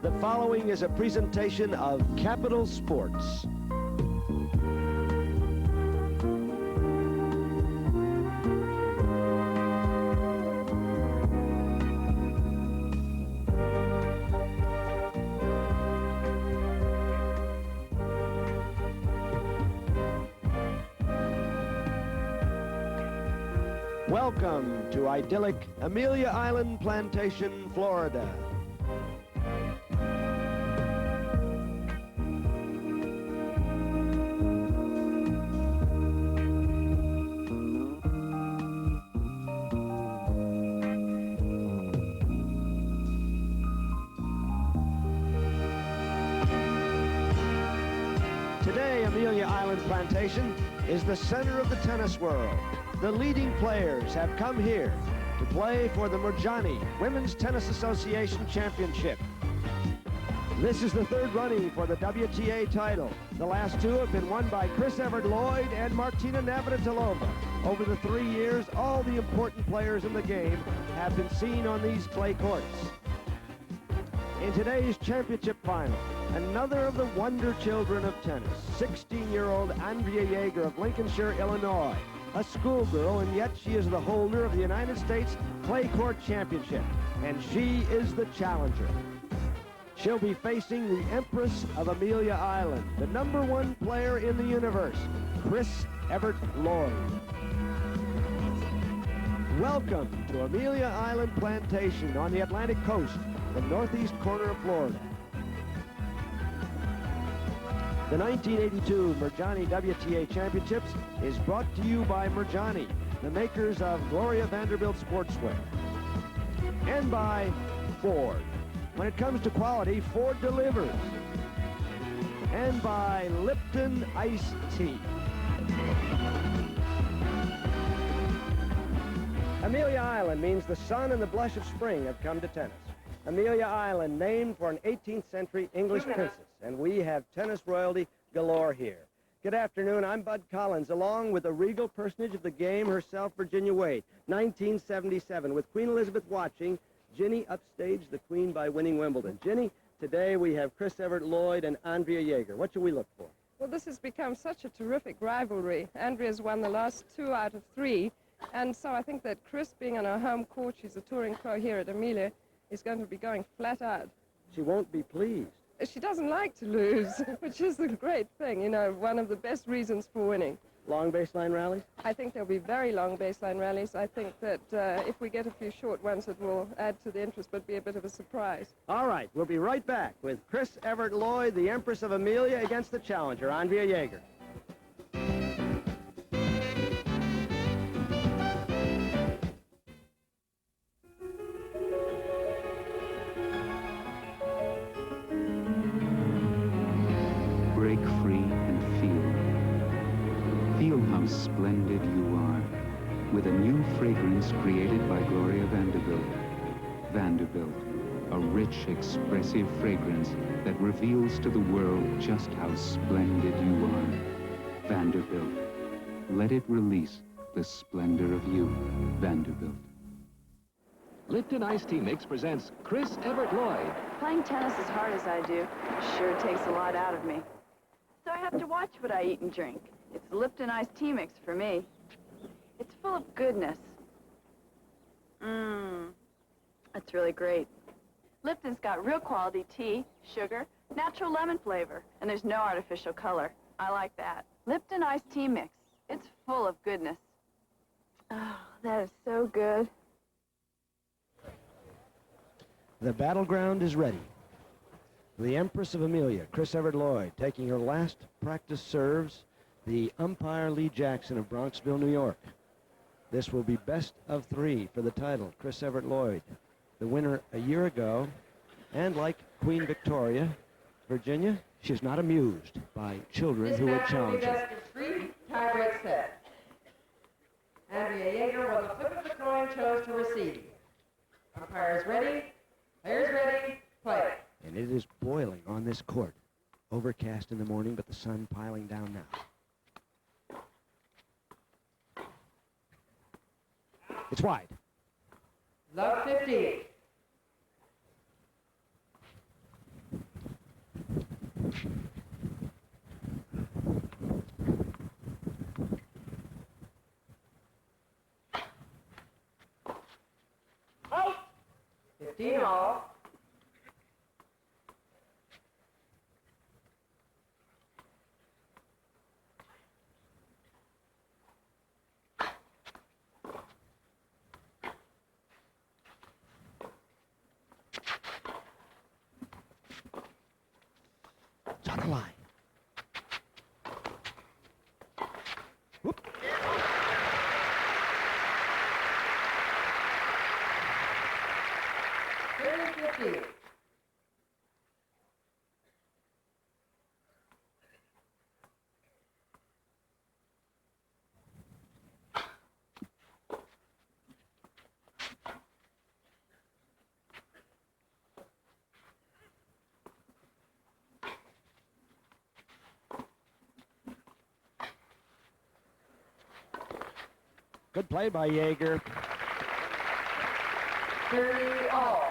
The following is a presentation of Capital Sports. Welcome to idyllic Amelia Island Plantation, Florida. Today, Amelia Island Plantation is the center of the tennis world. The leading players have come here to play for the Murjani Women's Tennis Association Championship. This is the third running for the WTA title. The last two have been won by Chris Evert Lloyd and Martina Navratilova. Over the 3 years, all the important players in the game have been seen on these clay courts. In today's championship final, another of the wonder children of tennis, 16-year-old Amelia Jaeger of Lincolnshire, Illinois. A schoolgirl, and yet she is the holder of the United States Clay Court Championship, and she is the challenger. She'll be facing the Empress of Amelia Island, the #1 player in the universe, Chris Evert Lloyd. Welcome to Amelia Island Plantation on the Atlantic coast, the northeast corner of Florida. The 1982 Murjani WTA Championships is brought to you by Murjani, the makers of Gloria Vanderbilt Sportswear, and by Ford. When it comes to quality, Ford delivers. And by Lipton Iced Tea. Amelia Island means the sun and the blush of spring have come to tennis. Amelia Island, named for an 18th century English princess, and we have tennis royalty galore here. Good afternoon, I'm Bud Collins, along with the regal personage of the game herself, Virginia Wade. 1977, with Queen Elizabeth watching, Ginny upstaged the Queen by winning Wimbledon. Ginny, today we have Chris Evert Lloyd and Andrea Jaeger. What should we look for? Well, this has become such a terrific rivalry. Andrea's won the last 2 out of 3, and so I think that Chris, being on her home court, she's a touring pro here at Amelia, is going to be going flat out. She won't be pleased. She doesn't like to lose, which is a great thing, you know, one of the best reasons for winning. Long baseline rallies? I think there'll be very long baseline rallies. I think that if we get a few short ones, it will add to the interest, but be a bit of a surprise. All right, we'll be right back with Chris Evert Lloyd, the Empress of Amelia, against the challenger, Andrea Jaeger. Break free and feel. Feel how splendid you are with a new fragrance created by Gloria Vanderbilt. Vanderbilt, a rich, expressive fragrance that reveals to the world just how splendid you are. Vanderbilt, let it release the splendor of you. Vanderbilt. Lipton Iced Tea Mix presents Chris Evert Lloyd. Playing tennis as hard as I do sure takes a lot out of me. So I have to watch what I eat and drink. It's Lipton Iced Tea Mix for me. It's full of goodness. That's really great. Lipton's got real quality tea, sugar, natural lemon flavor, and there's no artificial color. I like that. Lipton Iced Tea Mix. It's full of goodness. Oh, that is so good. The battleground is ready. The Empress of Amelia, Chris Evert Lloyd, taking her last practice serves, the umpire Lee Jackson of Bronxville, New York. This will be best of 3 for the title. Chris Evert Lloyd, the winner a year ago, and like Queen Victoria, Virginia, she's not amused by children who would challenge her. Best of 3, tie-break set. Andrea Jaeger will the flip of the coin chose to receive. Umpire is ready, players ready, play. And it is boiling on this court. Overcast in the morning, but the sun piling down now. It's wide. Love 50. 15 all. It's on the line. Whoop. 15. Good play by Jaeger. 30 all.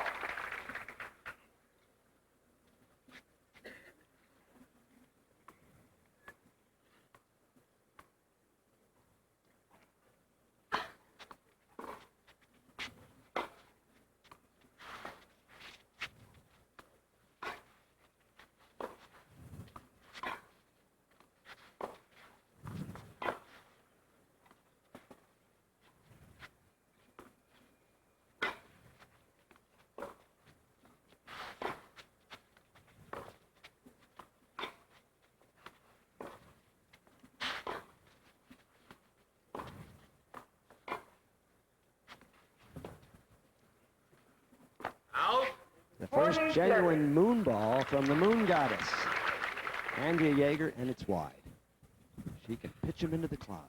The first genuine moon ball from the moon goddess. Andrea Jaeger, and it's wide. She can pitch him into the clouds.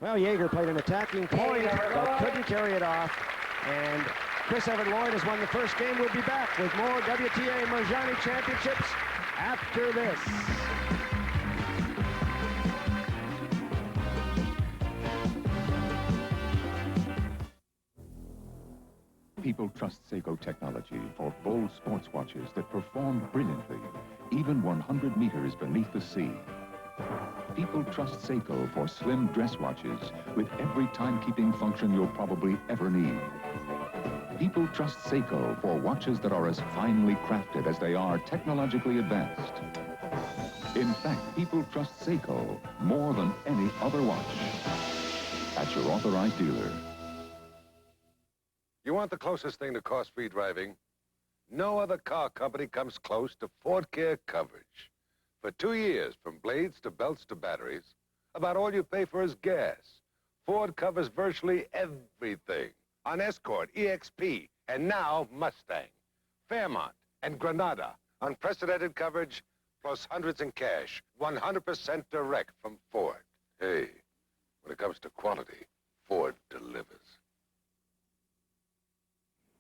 Well, Jaeger played an attacking point, but couldn't carry it off. And Chris Evert Lloyd has won the first game. We'll be back with more WTA Marjani Championships after this. People trust Seiko technology for bold sports watches that perform brilliantly, even 100 meters beneath the sea. People trust Seiko for slim dress watches with every timekeeping function you'll probably ever need. People trust Seiko for watches that are as finely crafted as they are technologically advanced. In fact, people trust Seiko more than any other watch. At your authorized dealer. You want the closest thing to cost-free driving? No other car company comes close to Ford Care coverage. For 2 years, from blades to belts to batteries, about all you pay for is gas. Ford covers virtually everything. On Escort, EXP, and now Mustang, Fairmont, and Granada. Unprecedented coverage, plus hundreds in cash. 100% direct from Ford. Hey, when it comes to quality, Ford delivers.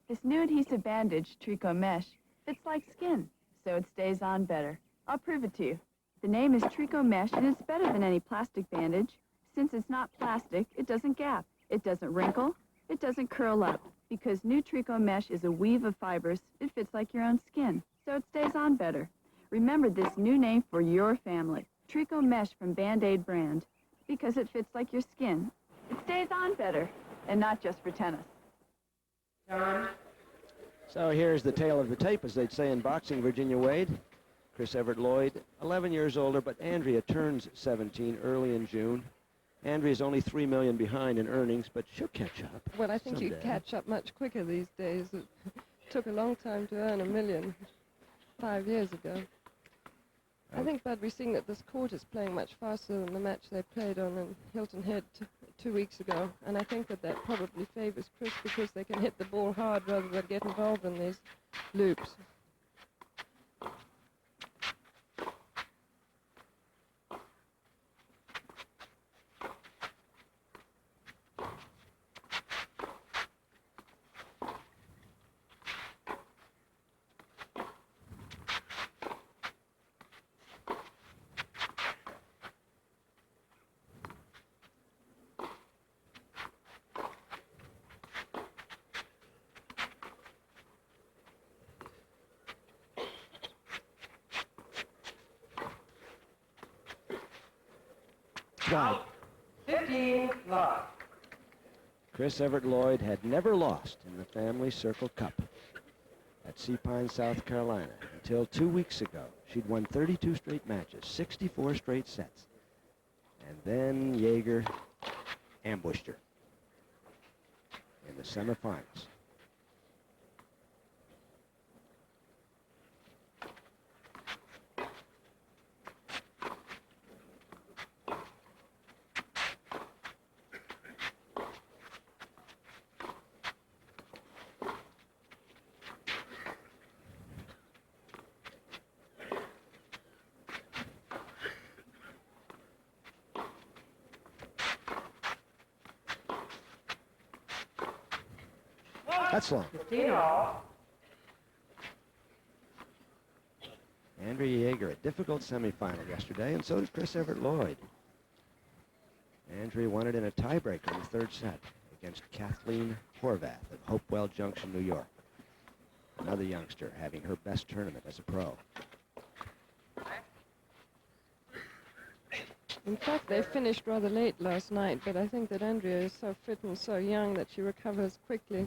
This new adhesive bandage, Trico Mesh, fits like skin, so it stays on better. I'll prove it to you. The name is Trico Mesh, and it's better than any plastic bandage. Since it's not plastic, it doesn't gap, it doesn't wrinkle, it doesn't curl up. Because new Trico Mesh is a weave of fibers, it fits like your own skin, so it stays on better. Remember this new name for your family, Trico Mesh from Band-Aid brand, because it fits like your skin. It stays on better, and not just for tennis. So here's the tale of the tape, as they'd say in boxing. Virginia Wade, Chris Evert Lloyd, 11 years older, but Andrea turns 17 early in June. Andrea's only $3 million behind in earnings, but she'll catch up. Well, I think you someday. catch up much quicker these days. It took a long time to earn $1 million 5 years ago. I think Bud, we're seeing that this court is playing much faster than the match they played on in Hilton Head 2 weeks ago. And I think that probably favors Chris because they can hit the ball hard rather than get involved in these loops. Wide. 15 love. Chris Evert Lloyd had never lost in the Family Circle Cup at Sea Pine, South Carolina, until 2 weeks ago. She'd won 32 straight matches, 64 straight sets. And then Jaeger ambushed her in the semifinals. That's long. 15 all. Andrea Jaeger, a difficult semifinal yesterday, and so did Chris Evert Lloyd. Andrea won it in a tiebreak in the third set against Kathleen Horvath of Hopewell Junction, New York. Another youngster having her best tournament as a pro. In fact, they finished rather late last night, but I think that Andrea is so fit and so young that she recovers quickly.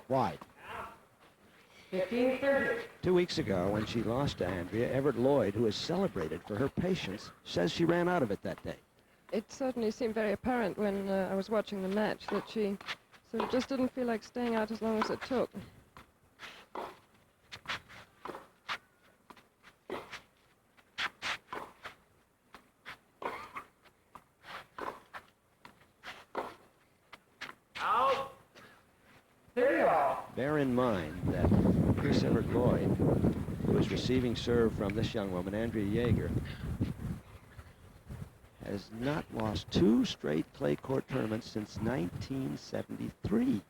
Wide. 15-30. 2 weeks ago, when she lost to Andrea, Evert Lloyd, who is celebrated for her patience, says she ran out of it that day. It certainly seemed very apparent when I was watching the match that she sort of just didn't feel like staying out as long as it took. Out. 30 all. Bear in mind that Chris Evert Lloyd, who is receiving serve from this young woman, Andrea Jaeger, has not lost 2 straight clay court tournaments since 1973.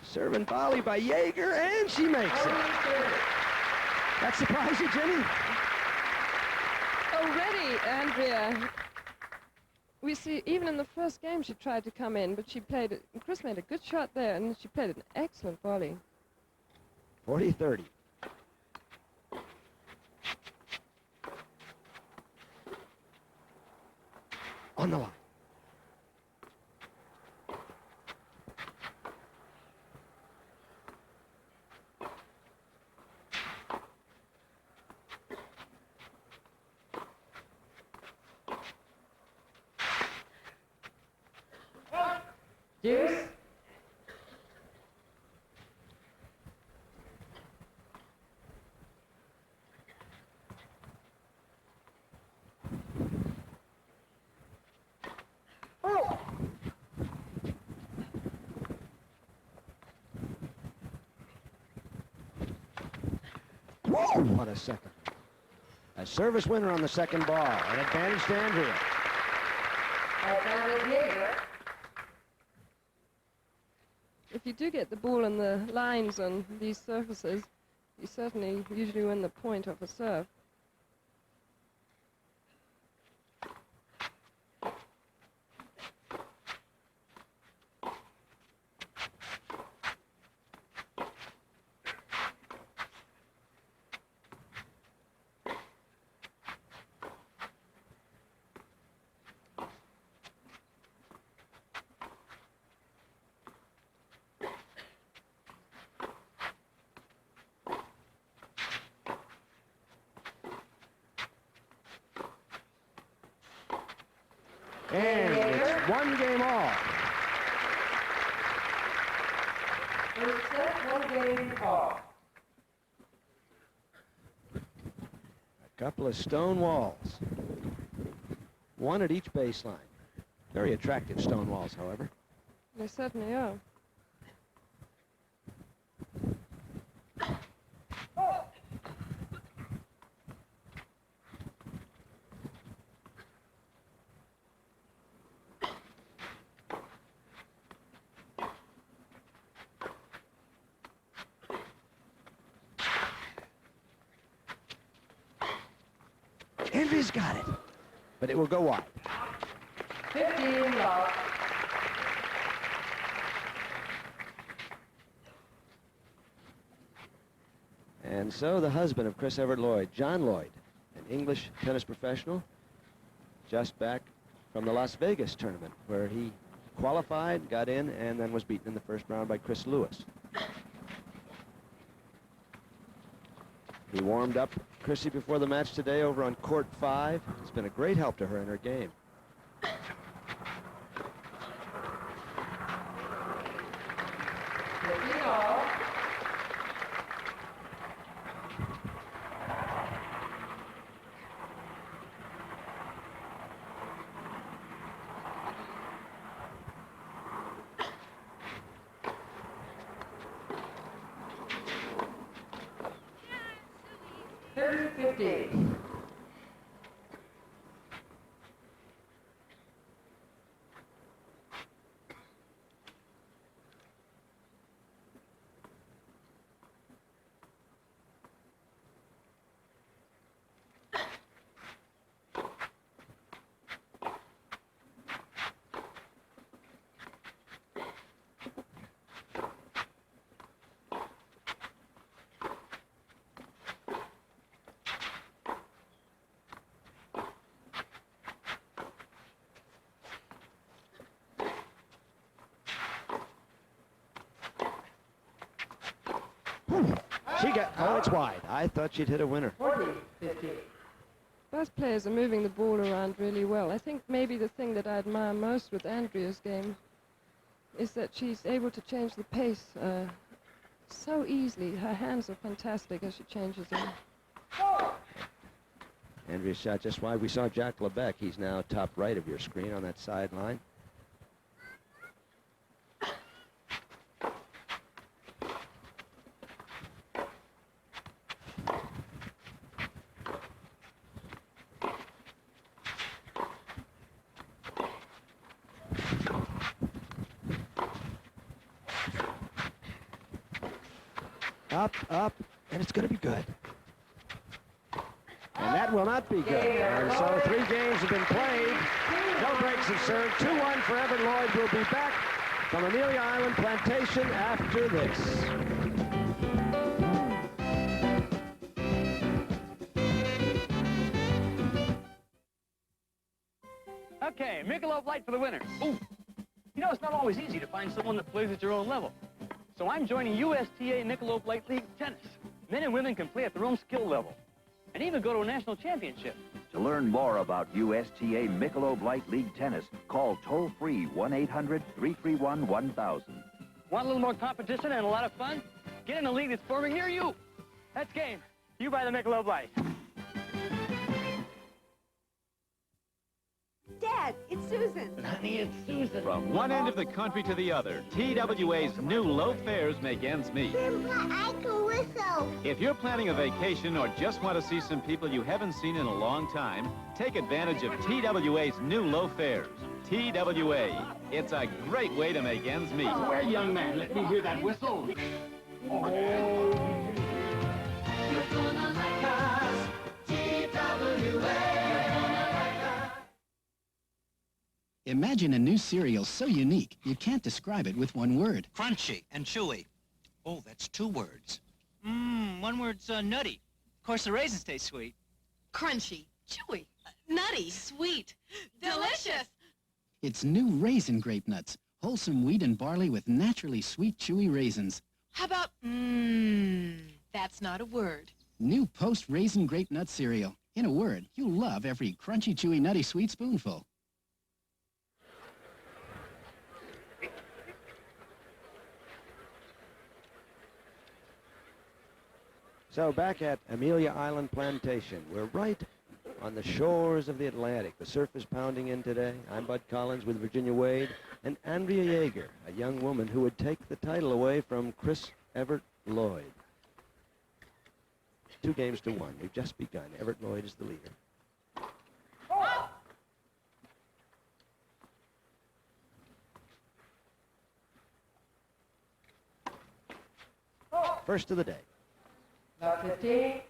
Serve and volley by Jaeger, and she makes it. That surprise you, Jenny? Already, Andrea. We see, even in the first game, she tried to come in, but she played it. Chris made a good shot there, and she played an excellent volley. 40-30. On the line. Deuce. Oh. Whoa, what a second. A service winner on the second ball. An advantage to Andrea. Advantage Jaeger. If you do get the ball in the lines on these surfaces, you certainly usually win the point off a serve. And it's 1 game all. First set, 1 game all. A couple of stone walls. 1 at each baseline. Very attractive stone walls, however. They certainly are. Andrea's got it, but it will go wide. 15 love. And so the husband of Chris Evert Lloyd, John Lloyd, an English tennis professional, just back from the Las Vegas tournament, where he qualified, got in, and then was beaten in the first round by Chris Lewis. He warmed up Chrissy before the match today over on court 5. It's been a great help to her in her game. She got, oh, it's wide. I thought she'd hit a winner. 40-15. Both players are moving the ball around really well. I think maybe the thing that I admire most with Andrea's game is that she's able to change the pace so easily. Her hands are fantastic as she changes them. Andrea's shot just wide. We saw Jack Lebec. He's now top right of your screen on that sideline. Up, and it's going to be good. And that will not be good. And so 3 games have been played. No breaks have served. 2-1 for Evert Lloyd. We'll be back from Amelia Island Plantation after this. Okay, Michelob Light for the winners. Ooh, you know, it's not always easy to find someone that plays at your own level. So I'm joining USTA Michelob Light League Tennis. Men and women can play at their own skill level and even go to a national championship. To learn more about USTA Michelob Light League Tennis, call toll-free 1-800-331-1000. Want a little more competition and a lot of fun? Get in a league that's forming near you. That's game. You buy the Michelob Light. Dad, it's Susan. Honey, it's Susan. From one end of the country to the other, TWA's new low fares make ends meet. Grandpa, I can whistle. If you're planning a vacation or just want to see some people you haven't seen in a long time, take advantage of TWA's new low fares. TWA, it's a great way to make ends meet. Where, young man? Let me hear that whistle. Oh. You're gonna like us, TWA. Imagine a new cereal so unique, you can't describe it with one word. Crunchy and chewy. Oh, that's 2 words. One word's nutty. Of course, the raisins taste sweet. Crunchy, chewy, nutty, sweet, delicious. It's new Raisin Grape Nuts. Wholesome wheat and barley with naturally sweet, chewy raisins. How about, that's not a word. New Post Raisin Grape Nut cereal. In a word, you'll love every crunchy, chewy, nutty, sweet spoonful. So back at Amelia Island Plantation, we're right on the shores of the Atlantic. The surf is pounding in today. I'm Bud Collins with Virginia Wade and Andrea Jaeger, a young woman who would take the title away from Chris Evert Lloyd. 2-1. We've just begun. Evert Lloyd is the leader. First of the day. About 15.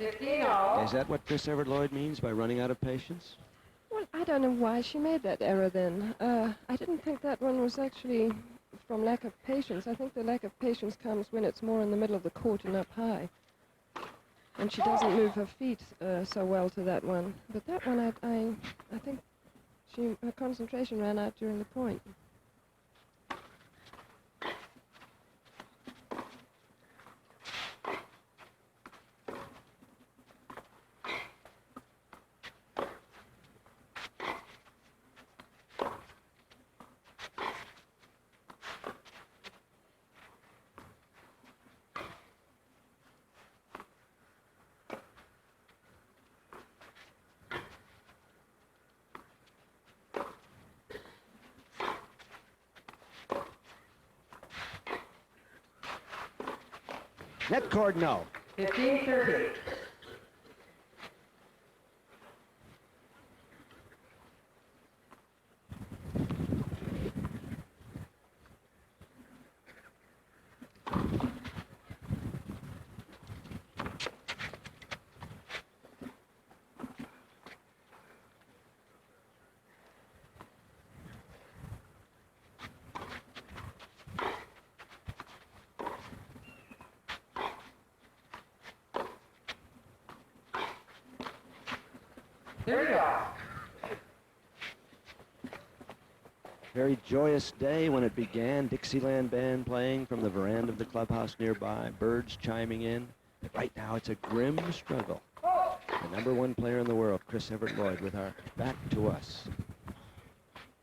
15 all. Is that what Chris Evert Lloyd means by running out of patience? Well, I don't know why she made that error then. I didn't think that one was actually from lack of patience. I think the lack of patience comes when it's more in the middle of the court and up high. And she doesn't move her feet so well to that one. But that one, I think her concentration ran out during the point. Net cord, no. 15-30. There you go. Very joyous day when it began. Dixieland band playing from the veranda of the clubhouse nearby. Birds chiming in. But right now it's a grim struggle. The #1 player in the world, Chris Evert Lloyd, with our back to us,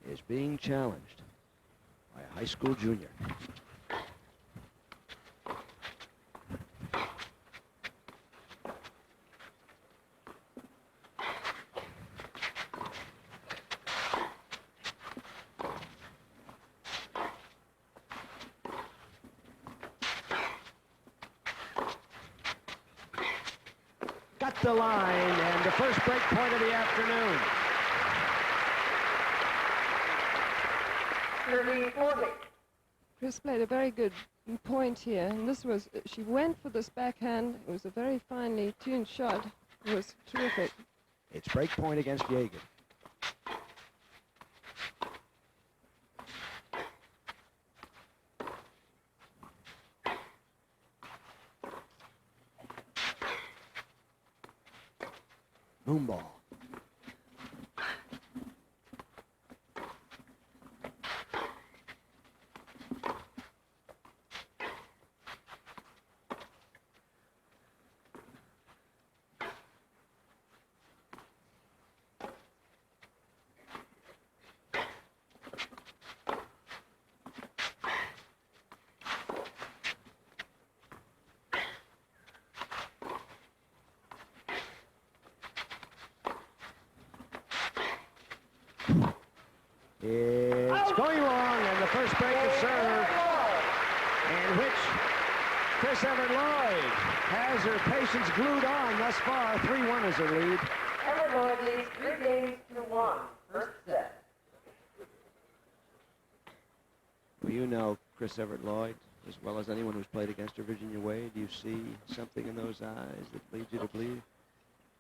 is being challenged by a high school junior. Got the line, and the first break point of the afternoon. 30-40. Chris played a very good point here, and this was, she went for this backhand. It was a very finely tuned shot. It was terrific. It's break point against Jaeger. Boom ball. It's going long, and the first break of serve, in which Chris Evert Lloyd has her patience glued on thus far. 3-1 is her lead. Evert Lloyd leads 3-1. First set. Well, you know Chris Evert Lloyd as well as anyone who's played against her, Virginia Wade. Do you see something in those eyes that leads you to believe?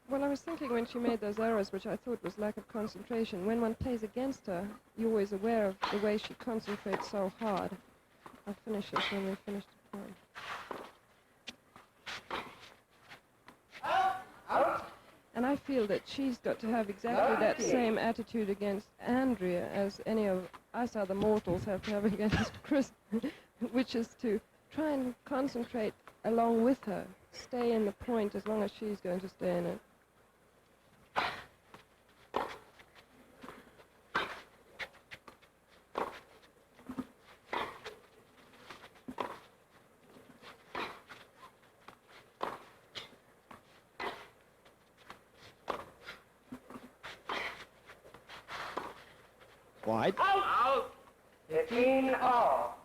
Well, I was thinking when she made those errors, which I thought was lack of concentration, when one plays against her, you're always aware of the way she concentrates so hard. I'll finish it when we finish the point. And I feel that she's got to have exactly that same attitude against Andrea as any of us other mortals have to have against Chris, which is to try and concentrate along with her, stay in the point as long as she's going to stay in it. Wide. Out. 15 all.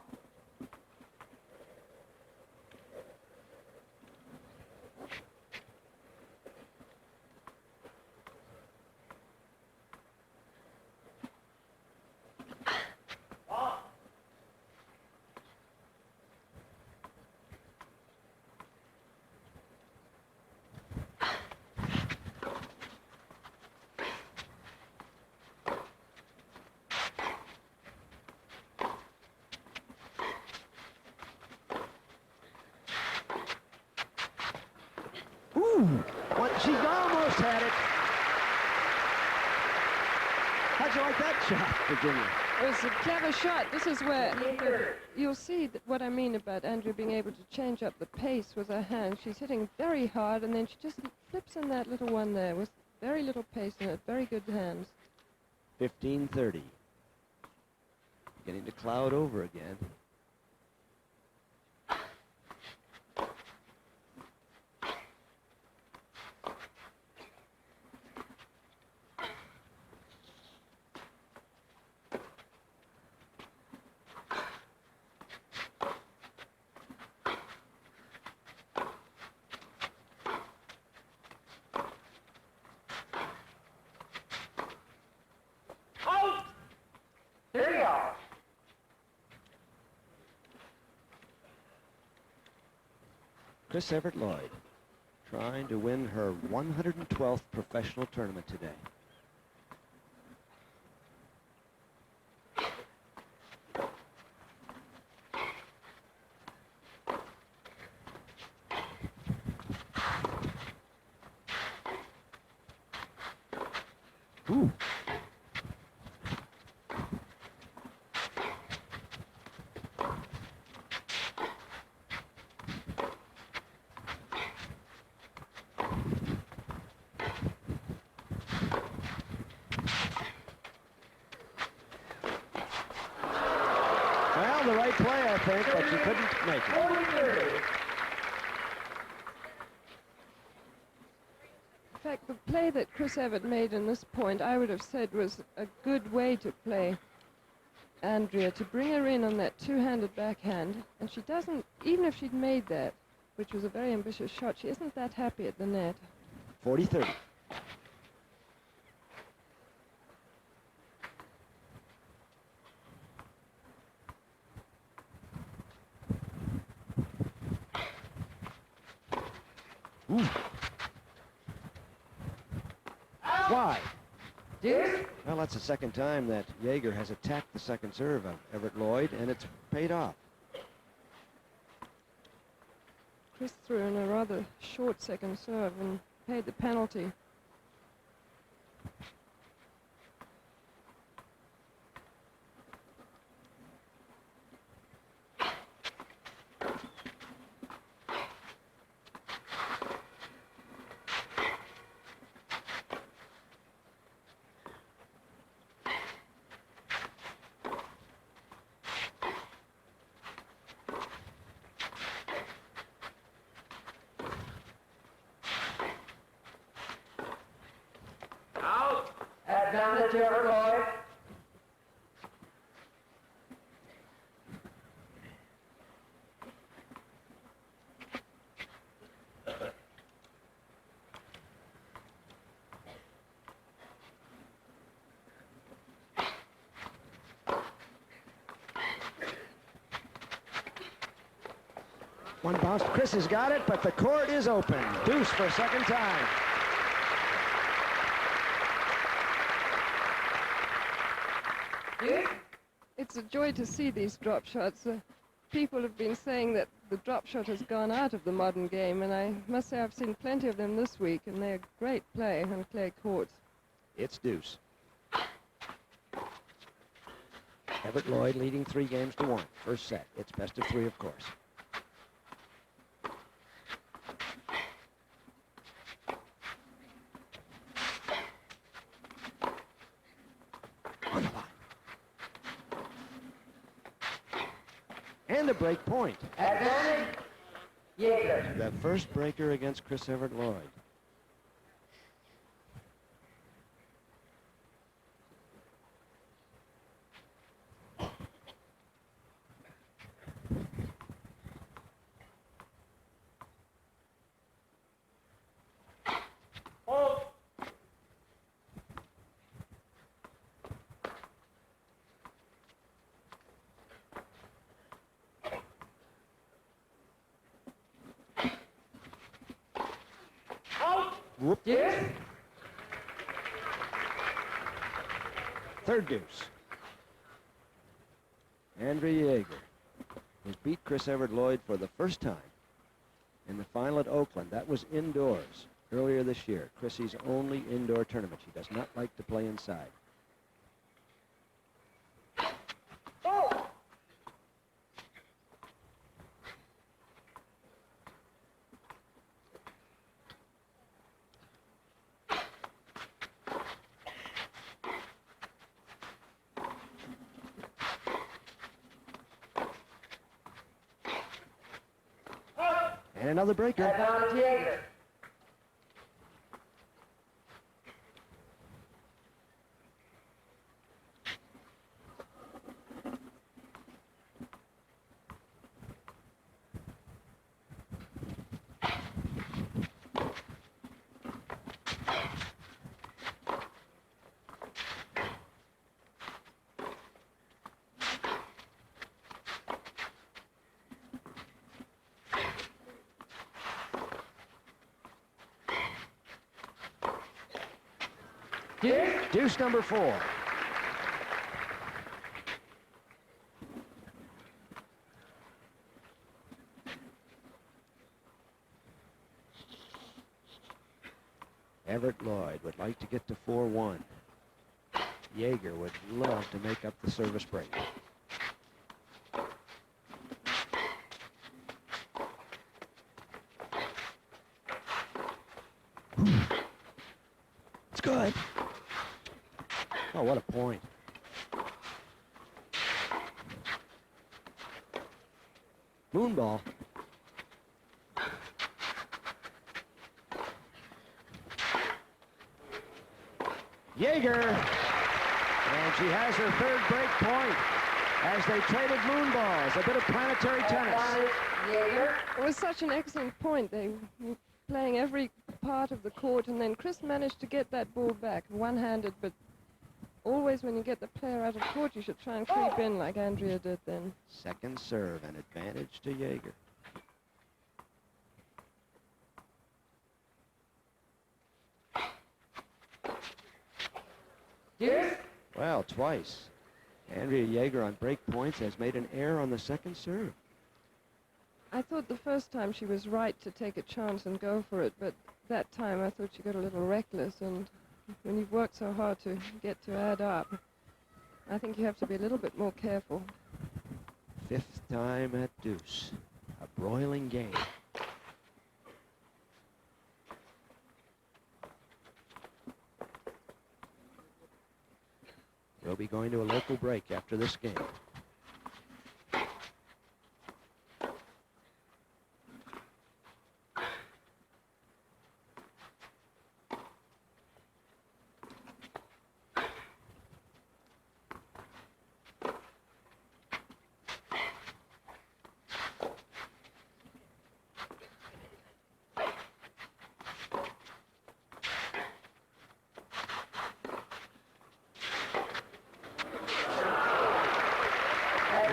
How'd you like that shot, Virginia? It was a clever shot. This is where you'll see what I mean about Andrea being able to change up the pace with her hand. She's hitting very hard, and then she just flips in that little one there with very little pace in it. Very good hands. 15-30. Getting to cloud over again. Chris Evert Lloyd trying to win her 112th professional tournament today. Ooh. Well, the right play, I think, but she couldn't make it. In fact, the play that Chris Evert made in this point, I would have said was a good way to play Andrea, to bring her in on that two-handed backhand. And she doesn't, even if she'd made that, which was a very ambitious shot, she isn't that happy at the net. 40-30. Ooh. Why? Well, that's the second time that Jaeger has attacked the second serve of Evert Lloyd, and it's paid off. Chris threw in a rather short second serve and paid the penalty. Advantage, Evert Lloyd. One bounce. Chris has got it, but the court is open. Deuce for a second time. It's a joy to see these drop shots. People have been saying that the drop shot has gone out of the modern game, and I must say I've seen plenty of them this week, and they're great play on clay courts. It's deuce. Evert Lloyd leading 3-1. First set. It's best of 3, of course. And a break point. Advantage, Jaeger. The first breaker against Chris Evert Lloyd. Whoop. Yes. Third deuce. Andrea Jaeger has beat Chris Evert Lloyd for the first time in the final at Oakland. That was indoors earlier this year. Chrissy's only indoor tournament. She does not like to play inside. And another breaker. Advantage Jaeger. Deuce number 4. Evert Lloyd would like to get to 4-1. Jaeger would love to make up the service break. It's good. Oh, what a point. Moonball. Jaeger. And she has her third break point as they traded moonballs. A bit of planetary tennis. Jaeger. It was such an excellent point. They were playing every part of the court, and then Chris managed to get that ball back one-handed, but always when you get the player out of court, you should try and creep in like Andrea did then. Second serve, an advantage to Jaeger. Deuce. Well, twice. Andrea Jaeger on break points has made an error on the second serve. I thought the first time she was right to take a chance and go for it, but that time I thought she got a little reckless, and when you've worked so hard to get to add up, I think you have to be a little bit more careful. Fifth time at deuce. A broiling game. We'll be going to a local break after this game.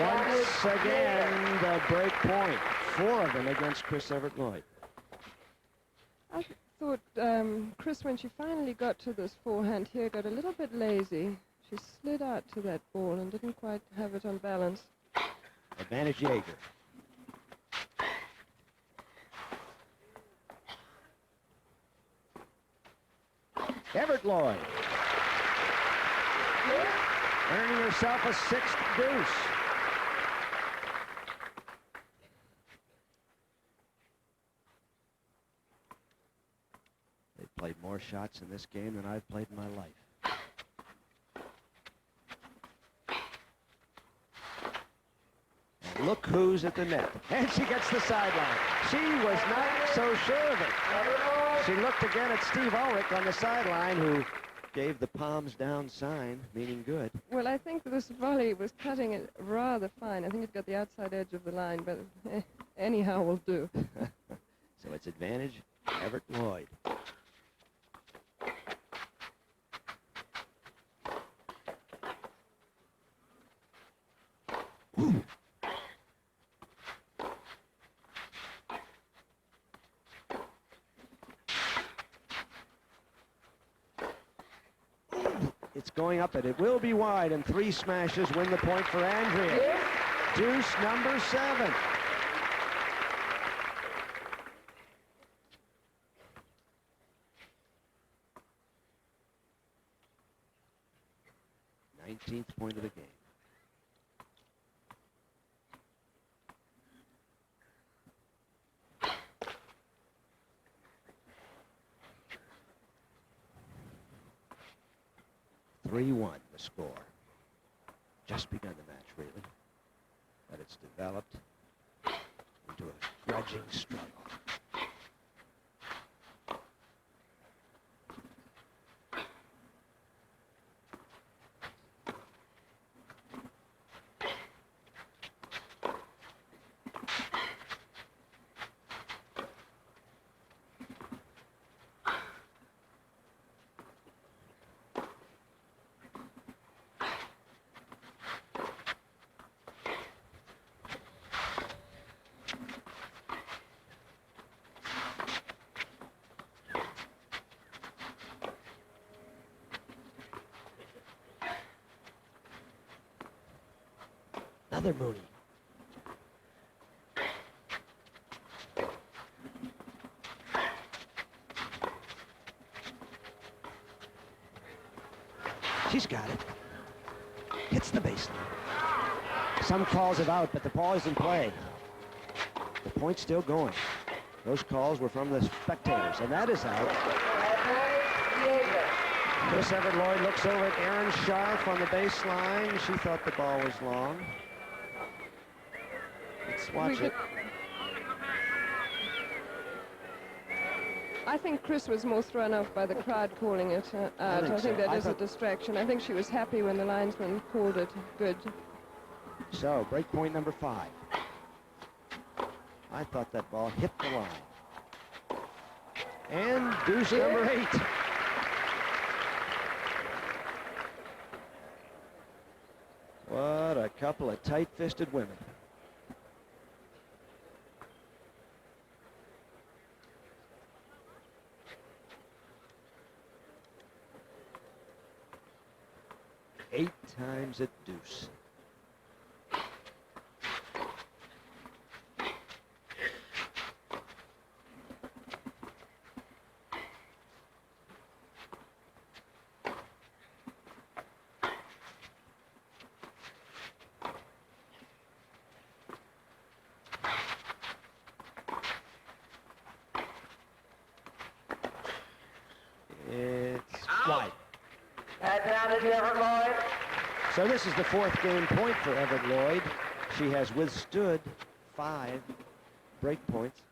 Once again, the break point. 4 of them against Chris Evert Lloyd. I thought Chris, when she finally got to this forehand here, got a little bit lazy. She slid out to that ball and didn't quite have it on balance. Advantage Jaeger. Evert Lloyd. Earning herself a 6th deuce. They've played more shots in this game than I've played in my life. And look who's at the net. And she gets the sideline. She was not so sure of it. She looked again at Steve Ulrich on the sideline, who gave the palms down sign, meaning good. Well, I think this volley was cutting it rather fine. I think it got the outside edge of the line, but anyhow will do. So it's advantage Evert Lloyd. Ooh. It's going up, and it will be wide, and 3 smashes win the point for Andrea. Deuce number 7. Nineteenth point of the game. The score. Just begun the match, really. But it's developed into a grudging struggle. Another Mooney. She's got it. Hits the baseline. Some calls it out, but the ball is in play. The point's still going. Those calls were from the spectators, and that is out. Chris Evert Lloyd looks over at Erin Scharf on the baseline. She thought the ball was long. Let's watch it. I think Chris was more thrown off by the crowd calling it out. I think that is a distraction. I think she was happy when the linesman called it good. So, break point number 5. I thought that ball hit the line. And deuce number 8. What a couple of tight-fisted women. Eight times a deuce. It's wide. Advantage, Evert Lloyd. So this is the 4th game point for Evert Lloyd. She has withstood 5 break points.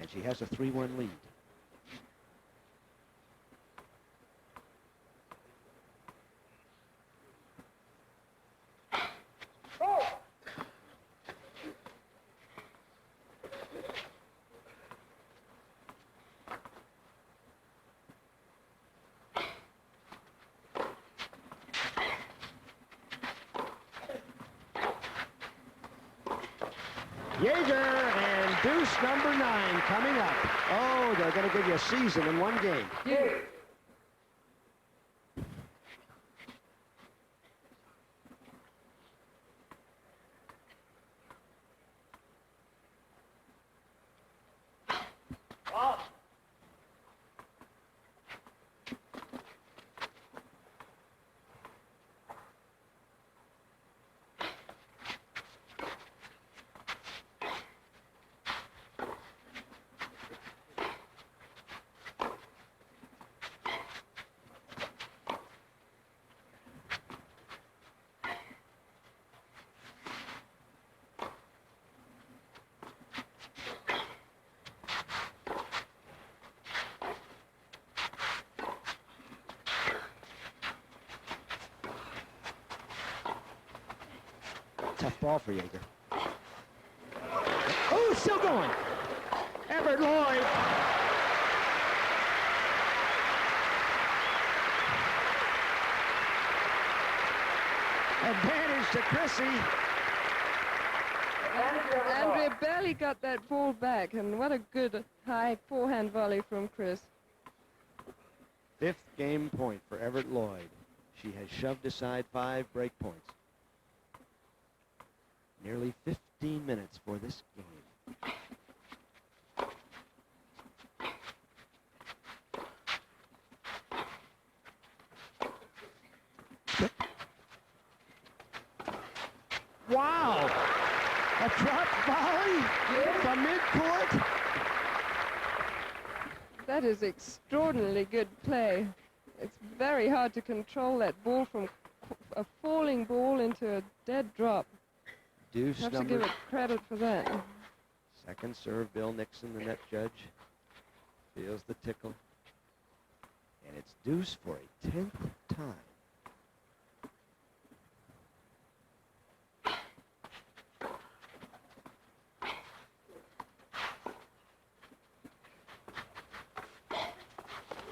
And she has a 3-1 lead. Jaeger and deuce number 9 coming up. Oh, they're going to give you a season in one game. Tough ball for Jaeger. Oh, it's still going. Evert Lloyd. Advantage to Chrissy. Andrea barely got that ball back, and what a good high forehand volley from Chris. 5th game point for Evert Lloyd. She has shoved aside 5 break points. Nearly 15 minutes for this game. Wow! A drop volley from midcourt. That is extraordinarily good play. It's very hard to control that ball from a falling ball into a dead drop. Deuce have number. To give it credit for that. Second serve, Bill Nixon, the net judge, feels the tickle. And it's deuce for a 10th time.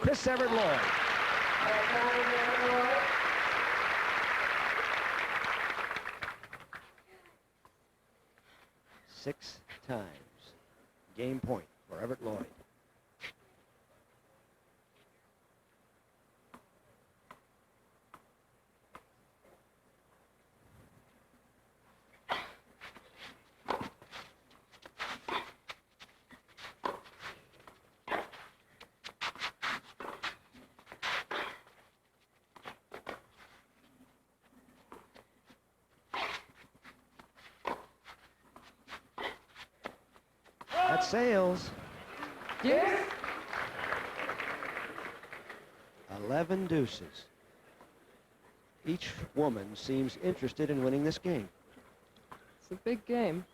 Chris Evert Lloyd. 6 times. Game point for Evert Lloyd. set sails. Yes. 11 deuces. Each woman seems interested in winning this game. It's a big game.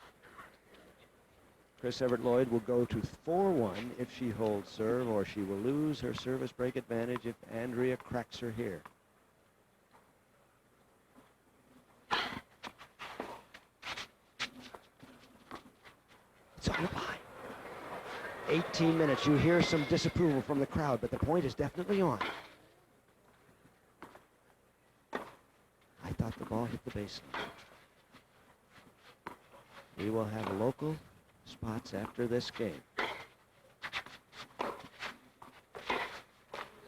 Chris Evert Lloyd will go to 4-1 if she holds serve, or she will lose her service break advantage if Andrea cracks her here. It's on the line. 18 minutes. You hear some disapproval from the crowd, but the point is definitely on. I thought the ball hit the baseline. We will have local spots after this game.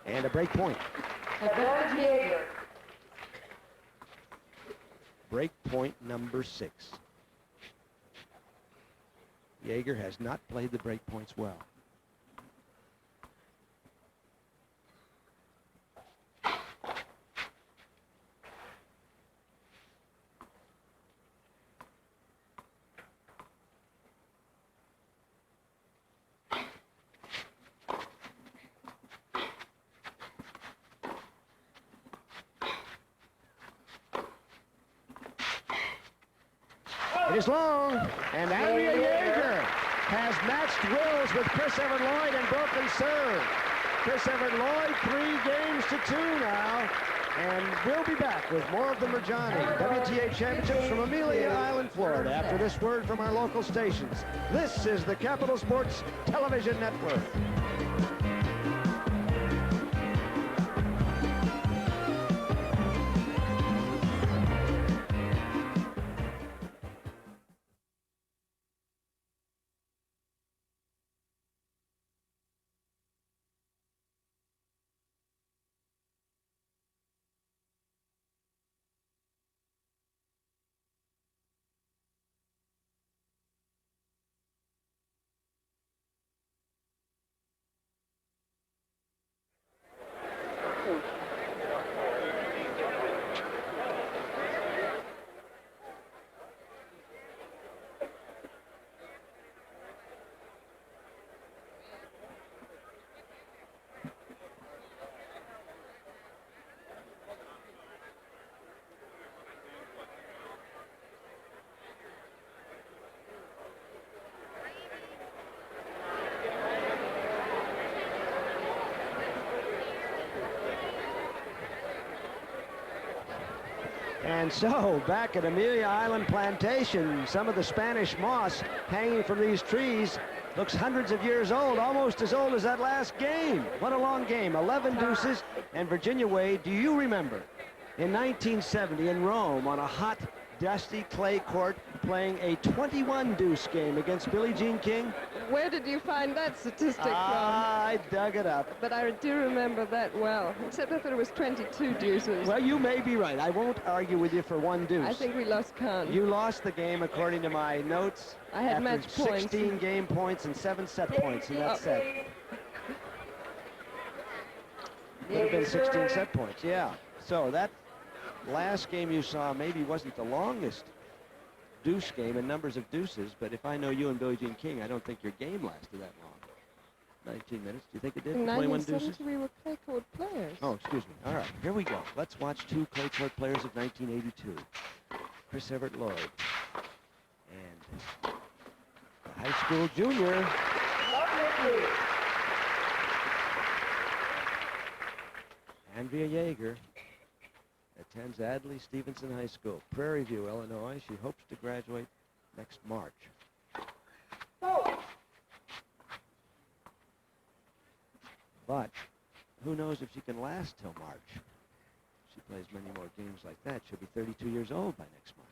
And a break point. Advantage Jaeger. Break point number 6. Jaeger has not played the break points well. It is long, and Amelia Jaeger has matched wills with Chris Evert Lloyd and broken serve. Chris Evert Lloyd 3 games to 2 now, and we'll be back with more of the Merjani WTA Championships from Amelia Island, Florida, after this word from our local stations. This is the Capital Sports Television Network. And so, back at Amelia Island Plantation, some of the Spanish moss hanging from these trees looks hundreds of years old, almost as old as that last game. What a long game, 11 deuces. And Virginia Wade, do you remember, in 1970 in Rome on a hot, dusty clay court, playing a 21 deuce game against Billie Jean King? Where did you find that statistic from? I dug it up. But I do remember that well, except I thought it was 22 deuces. Well, you may be right. I won't argue with you for 1 deuce. I think we lost count. You lost the game according to my notes. I had after match points. 16 game points and 7 set points in that set. Would have been 16 set points, yeah. So that last game you saw maybe wasn't the longest deuce game in numbers of deuces, but if I know you and Billie Jean King, I don't think your game lasted that long. 19 minutes. Do you think it did? In 21 deuces? 1970 we were clay court players. Oh, excuse me. All right, here we go. Let's watch 2 clay court players of 1982. Chris Evert Lloyd and the high school junior. Andrea Jaeger attends Adley Stevenson High School, Prairie View, Illinois. She hopes to graduate next March. But who knows if she can last till March. If she plays many more games like that, she'll be 32 years old by next March.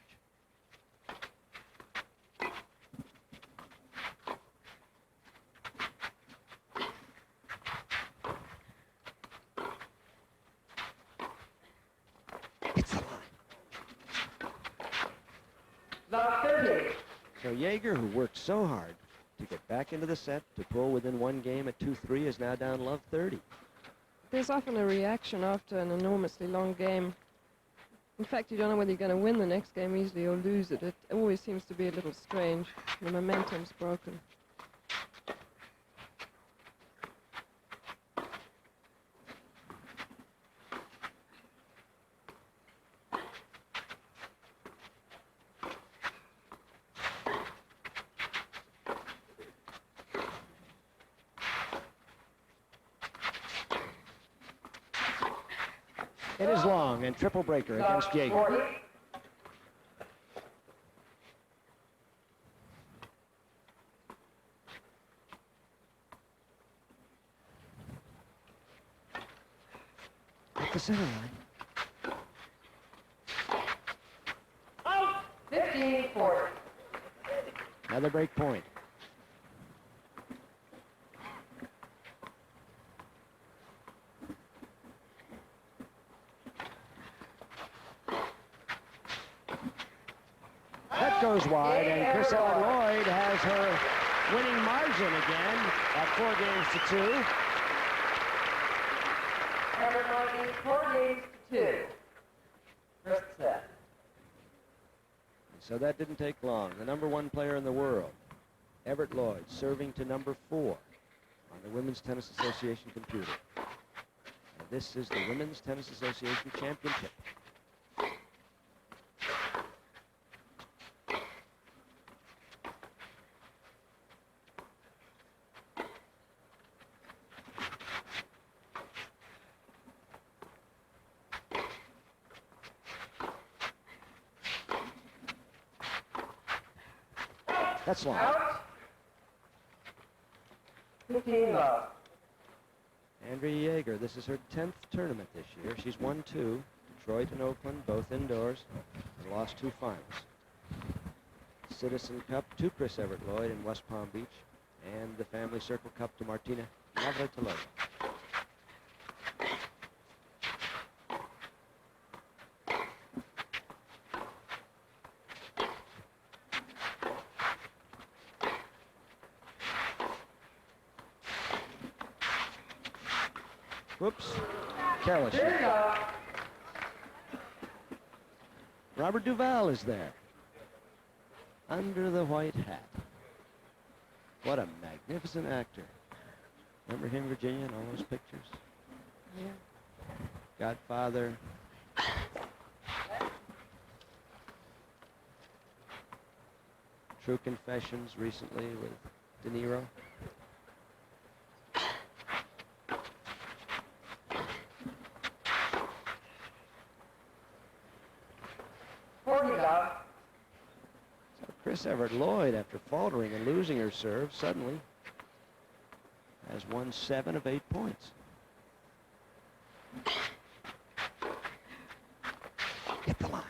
So Jaeger, who worked so hard to get back into the set, to pull within 1 game at 2-3, is now down love 30. There's often a reaction after an enormously long game. In fact, you don't know whether you're going to win the next game easily or lose it. It always seems to be a little strange. The momentum's broken. It is long and triple breaker against Jaeger. At the center line. Out. 15-40. Another break point. That goes wide, and Chris Evert Lloyd has her winning margin again at 4 games to 2. Evert Lloyd leads 4 games to 2. First set. So that didn't take long. The #1 player in the world, Evert Lloyd, serving to #4 on the Women's Tennis Association computer. And this is the Women's Tennis Association Championship. That's long. Out. 15 love. Andrea Jaeger, this is her 10th tournament this year. She's won 2, Detroit and Oakland, both indoors, and lost 2 finals. Citizen Cup to Chris Evert Lloyd in West Palm Beach, and the Family Circle Cup to Martina Navratilova. Whoops. Careless. Robert Duvall is there. Under the white hat. What a magnificent actor. Remember him, Virginia, in all those pictures? Yeah. Godfather. True Confessions recently with De Niro. Chris Evert Lloyd, after faltering and losing her serve, suddenly has won 7 of 8 points. Hit the line.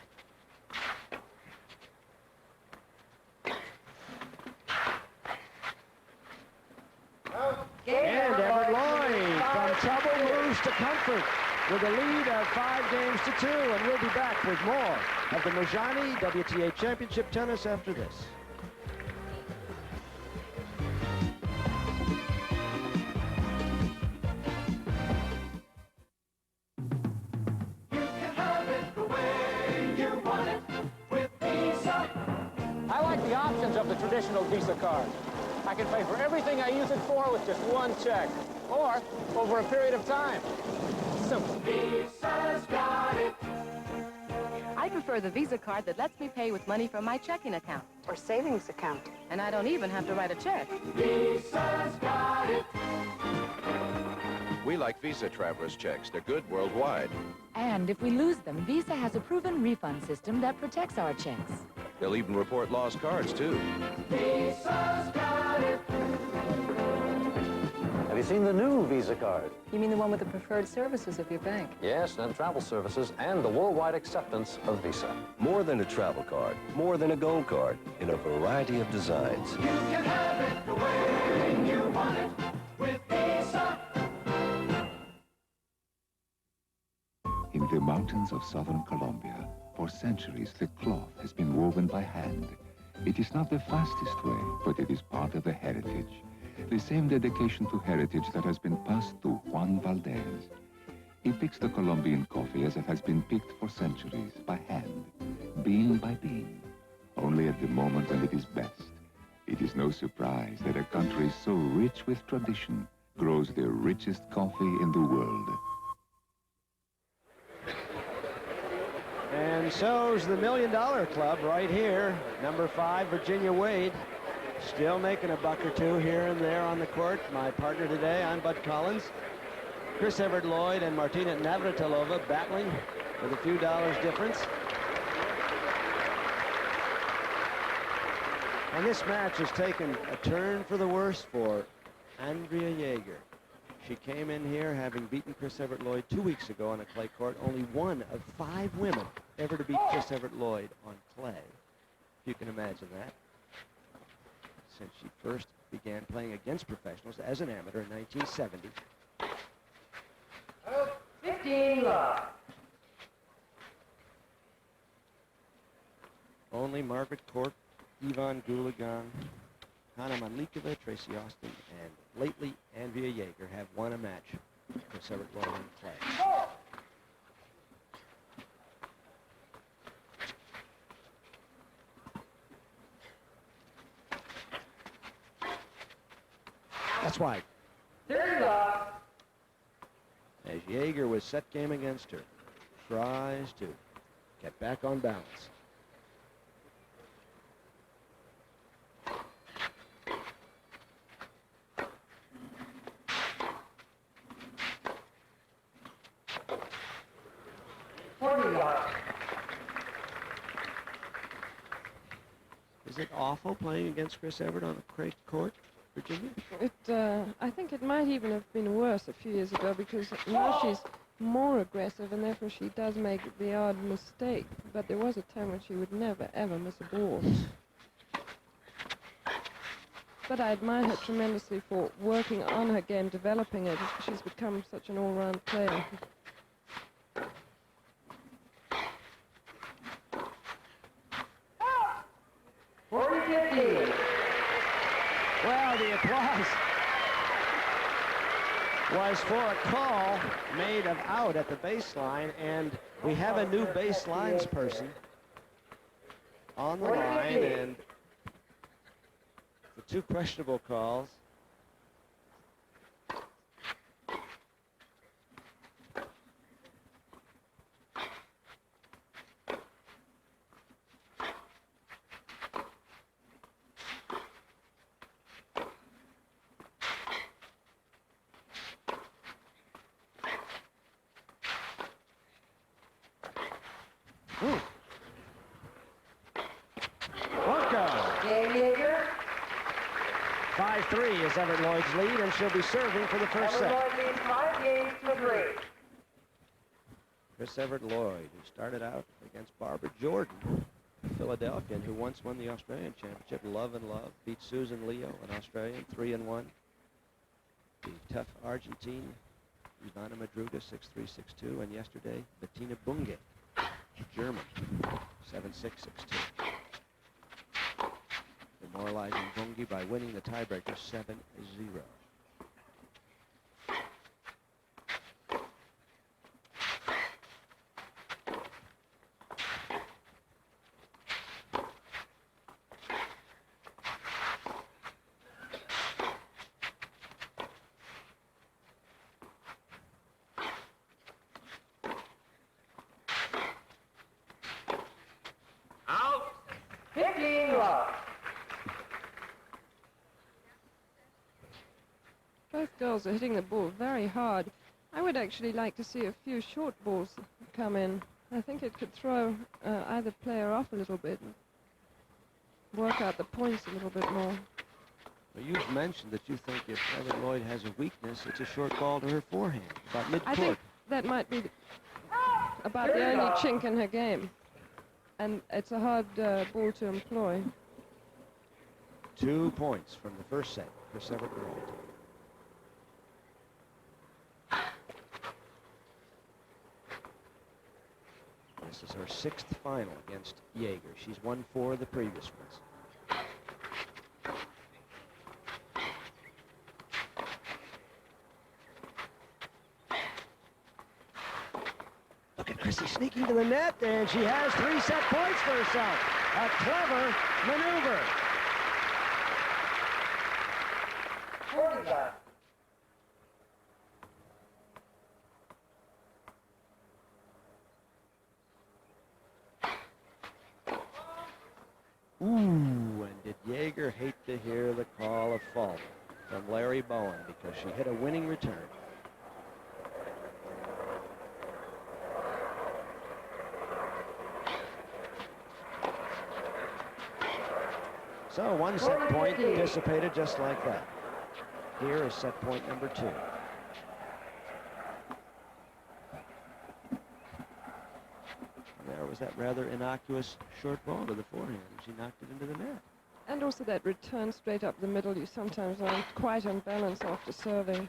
And Evert Lloyd from trouble moves to comfort with a lead of 5 games to 2, and we'll be back with more of the Mojani WTA Championship Tennis after this. I like the options of the traditional Visa card. I can pay for everything I use it for with just one check, or over a period of time. Simple. Visa's got it. I prefer the Visa card that lets me pay with money from my checking account. Or savings account. And I don't even have to write a check. Visa's got it. We like Visa Traveler's checks. They're good worldwide. And if we lose them, Visa has a proven refund system that protects our checks. They'll even report lost cards, too. Visa's got it. Have you seen the new Visa card? You mean the one with the preferred services of your bank? Yes, and travel services and the worldwide acceptance of Visa. More than a travel card, more than a gold card, in a variety of designs. You can have it the way you want it with Visa. In the mountains of southern Colombia, for centuries, the cloth has been woven by hand. It is not the fastest way, but it is part of the heritage. The same dedication to heritage that has been passed to Juan Valdez. He picks the Colombian coffee as it has been picked for centuries, by hand, bean by bean, only at the moment when it is best. It is no surprise that a country so rich with tradition grows the richest coffee in the world. And so's the $1 Million Club right here. Number 5, Virginia Wade. Still making a buck or two here and there on the court. My partner today, I'm Bud Collins. Chris Evert Lloyd and Martina Navratilova battling with a few dollars difference. And this match has taken a turn for the worse for Andrea Jaeger. She came in here having beaten Chris Evert Lloyd 2 weeks ago on a clay court. Only one of 5 women ever to beat Chris Evert Lloyd on clay. If you can imagine that. Since she first began playing against professionals as an amateur in 1970. 15 love. Only Margaret Court, Yvonne Goulagan, Hanna Malikova, Tracy Austin, and lately Andrea Jaeger have won a match with Chris Evert Lloyd on clay. That's why. As Jaeger was set game against her, tries to get back on balance. Is it awful playing against Chris Evert on a clay court, Virginia? I think it might even have been worse a few years ago because now she's more aggressive and therefore she does make the odd mistake. But there was a time when she would never, ever miss a ball. But I admire her tremendously for working on her game, developing it. She's become such an all-round player. Well, the applause was for a call made of out at the baseline, and we have a new baselines person on the line, and the 2 questionable calls. Jaeger. 5-3 is Evert Lloyd's lead, and she'll be serving for the first Evert set. Lloyd leads 5 games to 3. Chris Evert Lloyd, who started out against Barbara Jordan, a Philadelphian who once won the Australian Championship, Love and Love, beat Susan Leo, an Australian, 3-1. The tough Argentine, Ivana Madruga, 6-3, 6-2, and yesterday, Bettina Bunge, German, 7-6, 6-2. Demoralizing Bunge by winning the tiebreaker 7-0. Out. 15 love. Both girls are hitting the ball very hard. I would actually like to see a few short balls come in. I think it could throw either player off a little bit and work out the points a little bit more. Well, you've mentioned that you think if Evert Lloyd has a weakness, it's a short ball to her forehand, about mid-court. I think that might be about the only chink in her game. And it's a hard ball to employ. 2 points from the first set for Evert Lloyd. This is her 6th final against Jaeger. She's won 4 of the previous ones. Look at Chrissy sneaking to the net, and she has 3 set points for herself. A clever maneuver. 40 love. Ooh, and did Jaeger hate to hear the call of fault from Larry Bowen because she hit a winning return. So one set point dissipated just like that. Here is set point number 2. There was that rather innocuous short ball to the forehand. She knocked it into the net. And also that return straight up the middle. You sometimes aren't quite on balance after serving.